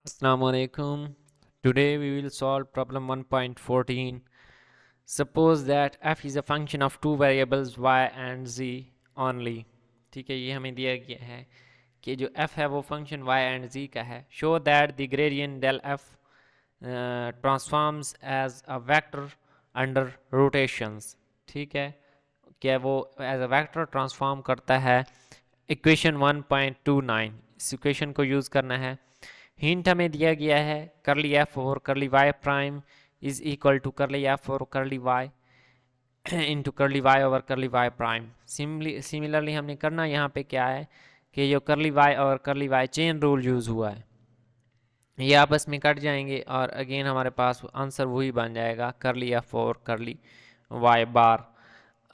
Assalamualaikum. Today we will solve problem 1.14. Suppose that f is a function of two variables y and z only. ठीक है, ये हमें दिया गया है कि जो f है वो फंक्शन y and z का है. Show that the gradient del f transforms as a vector under rotations. ठीक है, क्या वो एज अ वेक्टर ट्रांसफॉर्म करता है. इक्वेशन 1.29 इस इक्वेशन को यूज़ करना है. हिंट हमें दिया गया है करली एफ और curly Y prime is equal to curly F और curly Y into curly Y over curly Y prime. Similarly हमने करना यहाँ पे क्या है कि जो करली वाई और curly Y chain rule use हुआ है ये आपस में कट जाएंगे और अगेन हमारे पास आंसर वही बन जाएगा करली एफ और करली वाई बार.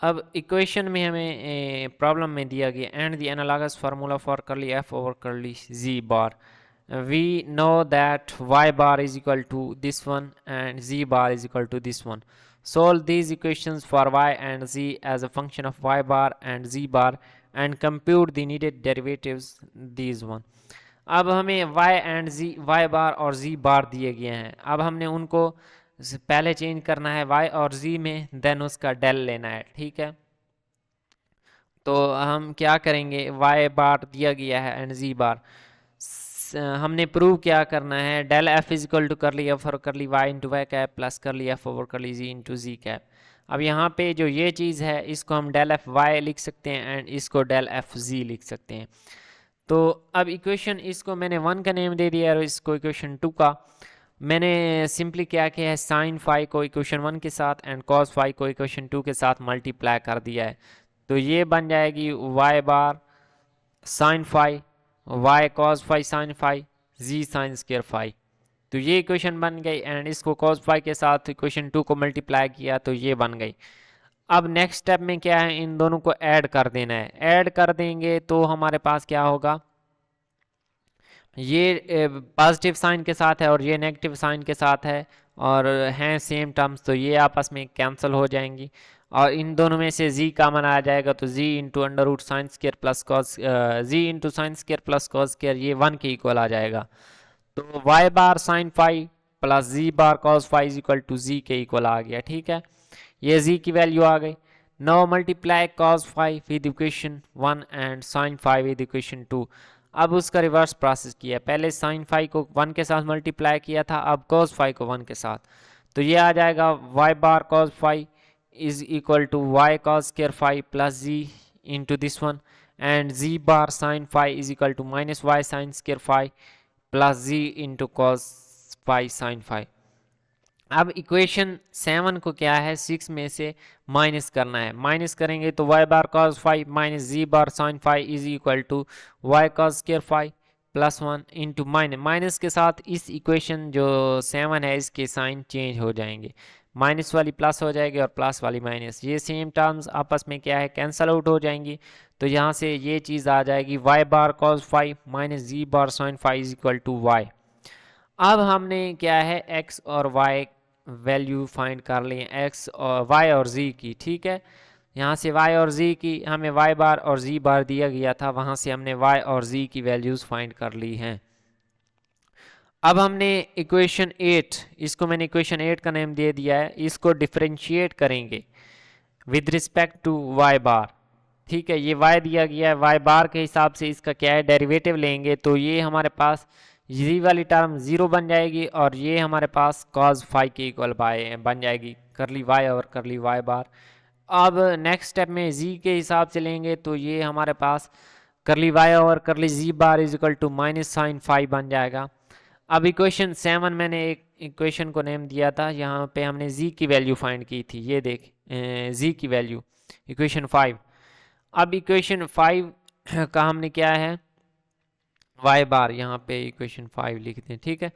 अब इक्वेशन में हमें प्रॉब्लम में दिया गया and the analogous formula for करली एफ ओवर करली जी बार. We know that y bar is equal to this one and z bar is equal to this one. Solve these equations for y and z as a function of y bar and z bar and compute the needed derivatives these one. अब हमें y and z y bar और z bar दिए गए हैं. अब हमने उनको पहले चेंज करना है y और z में, देन उसका डेल लेना है. ठीक है, तो हम क्या करेंगे, y बार दिया गया है एंड z बार हमने प्रूव क्या करना है. Del F is equal to curl F और curl Y into Y cap plus curl F over कर ली जी इंटू जी कैप. अब यहाँ पे जो ये चीज़ है इसको हम डेल एफ वाई लिख सकते हैं एंड इसको डेल एफ जी लिख सकते हैं. तो अब इक्वेशन इसको मैंने 1 का नेम दे दिया और इसको इक्वेशन 2 का. मैंने सिंपली क्या किया है, साइन फाई को इक्वेशन 1 के साथ एंड कॉस फाई को इक्वेशन 2 के साथ मल्टीप्लाई कर दिया है. तो ये बन जाएगी Y bar sine phi y cos phi sine phi z sine square phi. तो ये इक्वेशन बन गई एंड इसको cos फाई के साथ इक्वेशन 2 को मल्टीप्लाई किया तो ये बन गई. अब नेक्स्ट स्टेप में क्या है, इन दोनों को ऐड कर देना है. ऐड कर देंगे तो हमारे पास क्या होगा, ये पॉजिटिव साइन के साथ है और ये नेगेटिव साइन के साथ है और हैं सेम टर्म्स, तो ये आपस में कैंसिल हो जाएंगी और इन दोनों में से z कॉमन आ जाएगा तो z into under root sine square plus cos z into sine square plus cos square ये 1 के इक्वल आ जाएगा. तो y bar sine phi plus z bar cos phi is equal to z के equal आ गया. ठीक है, ये z की वैल्यू आ गई. Now multiply cos phi with equation 1 and sine phi with equation 2. अब उसका रिवर्स प्रोसेस किया, पहले साइन फाई को 1 के साथ मल्टीप्लाई किया था, अब कॉस फाई को 1 के साथ. तो ये आ जाएगा y bar cos phi is equal to y cos square phi plus z into this one and z bar sin phi is equal to minus y sin square phi plus z into cos phi sin phi. अब equation 7 को क्या है 6 में से minus करना है. Minus करेंगे तो y bar cos phi minus z bar sin phi is equal to y cos square phi प्लस 1 इंटू माइनस के साथ इस इक्वेशन जो 7 है इसके साइन चेंज हो जाएंगे, माइनस वाली प्लस हो जाएगी और प्लस वाली माइनस. ये सेम टर्म्स आपस में क्या है कैंसल आउट हो जाएंगी. तो यहाँ से ये चीज़ आ जाएगी y bar cos phi minus G bar sine phi is equal to Y. अब हमने क्या है x और y वैल्यू फाइंड कर ली x और y और z की. ठीक है, यहाँ से y और z की हमें y बार और z बार दिया गया था, वहाँ से हमने y और z की वैल्यूज़ फाइंड कर ली हैं. अब हमने इक्वेशन 8 इसको मैंने इक्वेशन 8 का नेम दे दिया है, इसको डिफरेंशिएट करेंगे विद रिस्पेक्ट टू y बार. ठीक है, ये y दिया गया है, y बार के हिसाब से इसका क्या है डेरिवेटिव लेंगे तो ये हमारे पास z वाली टर्म 0 बन जाएगी और ये हमारे पास cos फाई के इक्वल बन जाएगी करली y और करली y बार. अब नेक्स्ट स्टेप में z के हिसाब से लेंगे तो ये हमारे पास करली y और curly z bar is equal to minus sine phi बन जाएगा. अब इक्वेशन 7 मैंने एक इक्वेशन को नेम दिया था, यहाँ पे हमने z की वैल्यू फाइंड की थी, ये देख z की वैल्यू इक्वेशन 5. अब इक्वेशन 5 का हमने क्या है y बार यहाँ पे इक्वेशन 5 लिखते हैं. ठीक है,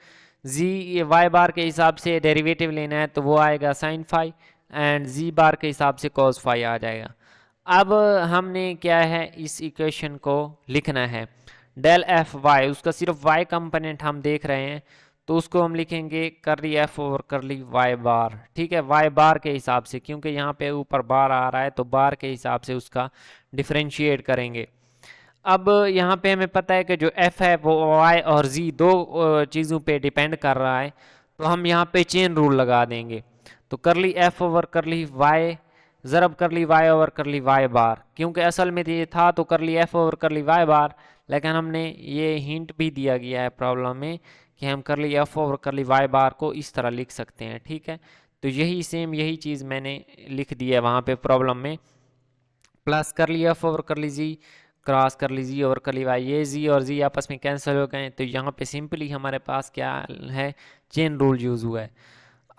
ये y बार के हिसाब से डेरिवेटिव लेना है तो वो आएगा साइन फाई एंड z बार के हिसाब से कॉस फाई आ जाएगा. अब हमने क्या है इस इक्वेशन को लिखना है डेल एफ वाई, उसका सिर्फ y कंपोनेंट हम देख रहे हैं तो उसको हम लिखेंगे करली एफ ओवर करली y बार. ठीक है, y बार के हिसाब से, क्योंकि यहाँ पे ऊपर बार आ रहा है तो बार के हिसाब से उसका डिफरेंशिएट करेंगे. अब यहाँ पे हमें पता है कि जो f है वो y और z दो चीज़ों पे डिपेंड कर रहा है, तो हम यहाँ पे चेन रूल लगा देंगे। तो करली f ओवर करली y ज़रब करली y ओवर करली y बार, क्योंकि असल में ये था तो करली f ओवर करली y बार, लेकिन हमने ये हिंट भी दिया गया है प्रॉब्लम में कि हम करली f ओवर करली y बार को इस तरह लिख सकते हैं। ठीक है, तो यही सेम यही चीज़ मैंने लिख दी है वहाँ पे प्रॉब्लम में, प्लस कर लिया एफ ओवर कर ली जी, क्रॉस कर ली जी ओवर कर ली वाई, ये जी और जी आपस में कैंसिल हो गए, तो यहाँ पे सिंपली हमारे पास क्या है, चेन रूल यूज हुआ है।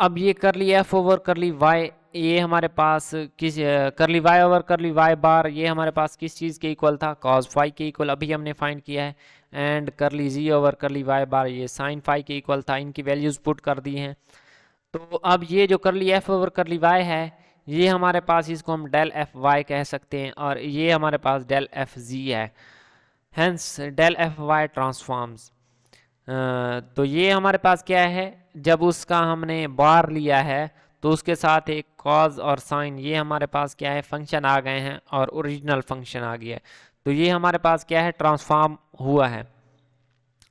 अब ये कर ली एफ ओवर कर ली वाई, ये हमारे पास किस कर ली वाई ओवर कर ली वाई बार, ये हमारे पास किस चीज़ के इक्वल था, कॉस फाई के इक्वल अभी हमने फाइंड किया है। एंड कर ली जी ओवर कर ली वाई बार, ये साइन फाई के इक्वल था, इनकी वैल्यूज़ पुट कर दी हैं। तो अब ये जो कर ली एफ ओवर कर ली वाई है, ये हमारे पास इसको हम डेल एफ वाई कह सकते हैं, और ये हमारे पास डेल एफ जी है, hence del F Y transforms. तो ये हमारे पास क्या है, जब उसका हमने बार लिया है तो उसके साथ एक कॉज और साइन, ये हमारे पास क्या है, फंक्शन आ गए हैं और ओरिजिनल फंक्शन आ गया है। तो ये हमारे पास क्या है, ट्रांसफॉर्म हुआ है।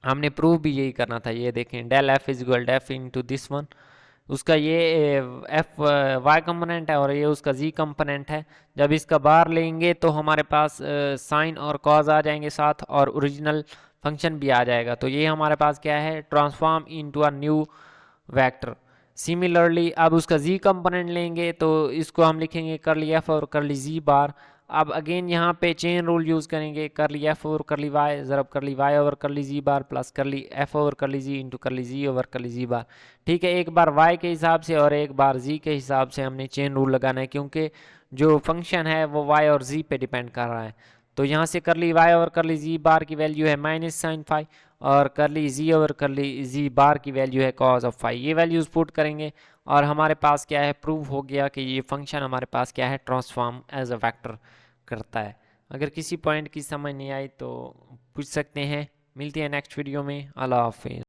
हमने प्रूव भी यही करना था, ये देखें del F is equal F into this one, उसका ये एफ वाई कंपोनेंट है और ये उसका जी कंपोनेंट है। जब इसका बार लेंगे तो हमारे पास साइन और कॉज आ जाएंगे साथ, और ओरिजिनल फंक्शन भी आ जाएगा। तो ये हमारे पास क्या है, transform into a new vector. Similarly अब उसका जी कंपोनेंट लेंगे तो इसको हम लिखेंगे कर ली एफ और कर ली जी बार। अब अगेन यहाँ पे चेन रूल यूज़ करेंगे, कर ली एफ ओवर कर ली वाई ज़रब कर ली वाई ओवर कर ली जी बार plus curl F over कर ली जी इंटू कर ली जी ओवर कर ली जी बार। ठीक है, एक बार वाई के हिसाब से और एक बार जी के हिसाब से हमने चेन रूल लगाना है, क्योंकि जो फंक्शन है वो वाई और जी पे डिपेंड कर रहा है। तो यहाँ से कर ली वाई ओवर कर ली जी बार की वैल्यू है माइनस साइन फाई, और कर ली जी ओवर कर ली जी बार की वैल्यू है कॉज ऑफ फाई। ये वैल्यूज पुट करेंगे और हमारे पास क्या है, प्रूव हो गया कि ये फंक्शन हमारे पास क्या है, ट्रांसफॉर्म एज अ वेक्टर करता है। अगर किसी पॉइंट की समझ नहीं आई तो पूछ सकते हैं। मिलती है नेक्स्ट वीडियो में। अल्लाह हाफिज़।